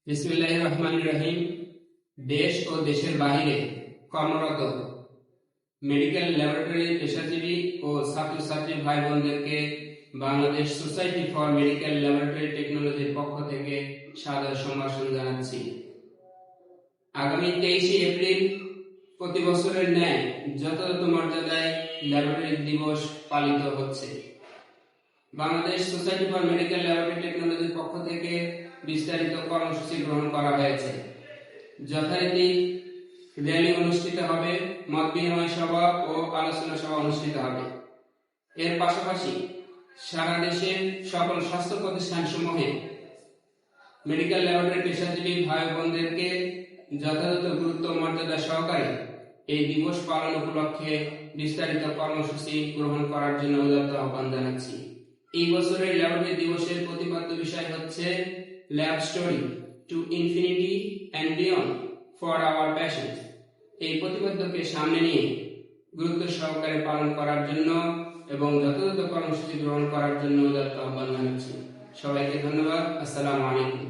বিসমিল্লাহির রহমানির রহিম। দেশ ও দেশের বাইরে কর্মরত মেডিকেল ল্যাবরেটরি পেশাজীবী ও ছাত্রছাত্রী ভাই বোনদেরকে Bangladesh society for medical laboratory টেকনোলজির পক্ষ থেকে সাদর সম্ভাষণ জানাচ্ছি। আগামী 23শে এপ্রিল প্রতি বছরের ন্যায় যথাযথ মর্যাদায় ল্যাবরেটরি দিবস পালিত হচ্ছে। Bangladesh society for medical laboratory টেকনোলজির পক্ষ থেকে বিস্তারিত কর্মসূচি গ্রহণ করা হয়েছে। যথারীতি র্যালি অনুষ্ঠিত হবে, মত বিনিময় সভা ও আলোচনা সভা অনুষ্ঠিত হবে। এর পাশাপাশি সারা দেশের সকল স্বাস্থ্য প্রতিষ্ঠানসমূহে মেডিকেল ল্যাবরেটরি পেশাজীবী ভাই বোনদেরকে যথাযথ গুরুত্ব মর্যাদা সহকারে এই দিবস পালন উপলক্ষে বিস্তারিত কর্মসূচি গ্রহণ করার জন্য উদাত্ত আহ্বান জানাচ্ছি। এই বছরের ল্যাবরেটরি দিবসের প্রতিপাদ্য বিষয় হচ্ছে lab story to infinity and beyond for our patients. এই প্রতিপাদ্যকে সামনে নিয়ে গুরুত্ব সহকারে পালন করার জন্য এবং যথাযথ কর্মসূচি গ্রহণ করার জন্য উদাত্ত আহ্বান জানাচ্ছি। সবাইকে ধন্যবাদ। আসসালামু আলাইকুম।